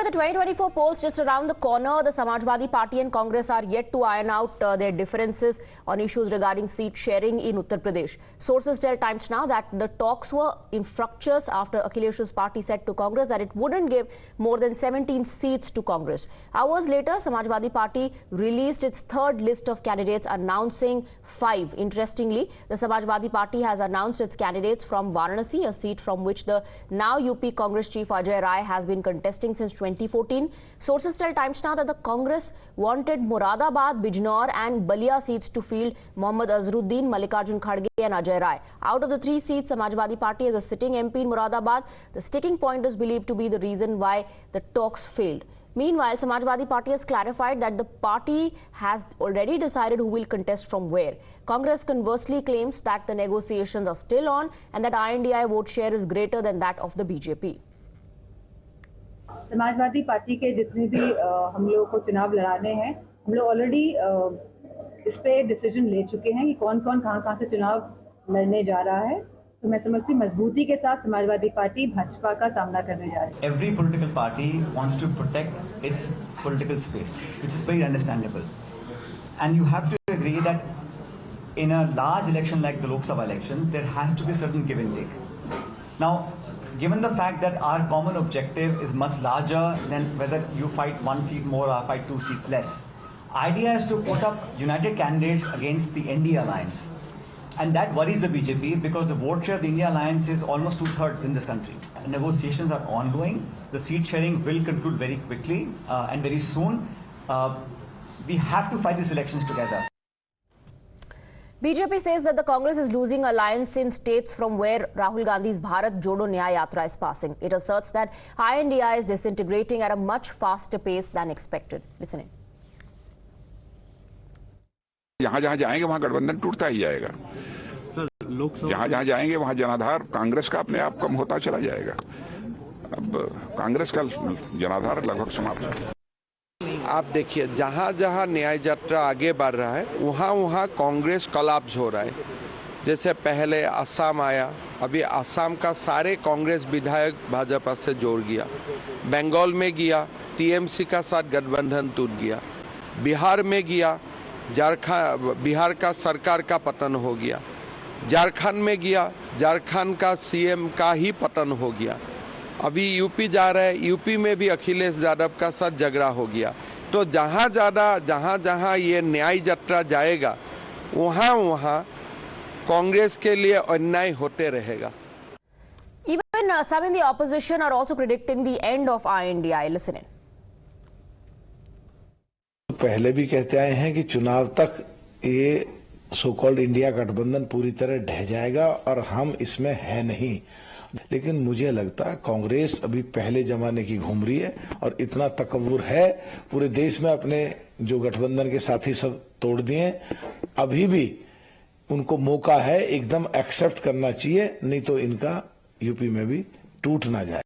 with the 2024 polls just around the corner, the Samajwadi Party and Congress are yet to iron out their differences on issues regarding seat sharing in Uttar Pradesh. Sources tell Times Now that the talks were infructuous after Akhilesh's party said to Congress that it wouldn't give more than 17 seats to Congress. Hours later, Samajwadi Party released its third list of candidates, announcing 5. Interestingly, the Samajwadi Party has announced its candidates from Varanasi, a seat from which the now UP Congress chief Ajay Rai has been contesting since 2014. Sources tell Times Now that the Congress wanted Moradabad, Bijnor and Balia seats to field Mohammad Azharuddin, Mallikarjun Kharge and Ajay Rai. Out of the 3 seats, Samajwadi Party has a sitting MP in Moradabad. The sticking point is believed to be the reason why the talks failed. Meanwhile, Samajwadi Party has clarified that the party has already decided who will contest from where. Congress conversely claims that the negotiations are still on and that INDI vote share is greater than that of the BJP. Samajwadi party के जितने भी हम लोग को चुनाव लड़ाने हैं, हम लोग ऑलरेडी इस पे डिसीजन ले चुके हैं कि कौन कौन कहां से चुनाव लड़ने जा रहा है। तो मैं समझती मजबूती के साथ समाजवादी पार्टी भाजपा का सामना करने जा रही है। Every political party wants to protect its political space, which is very understandable. And you have to agree that in a large election like the Lok Sabha elections, there has to be certain give and take. Now, given the fact that our common objective is much larger than whether you fight 1 seat more or fight 2 seats less, idea is to put up united candidates against the NDA alliance. And that worries the BJP because the vote share of the India Alliance is almost 2/3 in this country. Negotiations are ongoing. The seat sharing will conclude very quickly and very soon. We have to fight these elections together. BJP says that the Congress is losing alliance in states from where Rahul Gandhi's Bharat Jodo Nyaya Yatra is passing. It asserts that INDI is disintegrating at a much faster pace than expected. Listen in. जहां जहां जाएंगे वहां गठबंधन टूटता ही जाएगा। जहां जहां जाएंगे वहां जनाधार कांग्रेस का अपने आप कम होता चला जाएगा। अब कांग्रेस का जनाधार लगभग समाप्त है। आप देखिए, जहां जहां न्याय यात्रा आगे बढ़ रहा है वहां वहां कांग्रेस कोलैप्स हो रहा है। जैसे पहले असम आया, अभी असम का सारे कांग्रेस विधायक भाजपा से जोड़ गया। बंगाल में गया, टीएमसी का साथ गठबंधन टूट गया। बिहार में गया, बिहार का सरकार का पतन हो गया। झारखंड में गया, झारखंड का सीएम का ही पतन हो गया। अभी यूपी जा रहा है, यूपी में भी अखिलेश यादव का साथ झगड़ा हो गया। तो जहां जहां ये न्याय यात्रा जाएगा वहां वहां कांग्रेस के लिए अन्याय होते रहेगा। Even some in the opposition are also predicting the end of INDI. Listen in. पहले भी कहते आए हैं कि चुनाव तक ये सो कॉल्ड इंडिया गठबंधन पूरी तरह ढह जाएगा और हम इसमें है नहीं। लेकिन मुझे लगता है कांग्रेस अभी पहले जमाने की घूम रही है और इतना तकव्वुर है, पूरे देश में अपने जो गठबंधन के साथी सब तोड़ दिए। अभी भी उनको मौका है, एकदम एक्सेप्ट करना चाहिए, नहीं तो इनका यूपी में भी टूट ना जाए।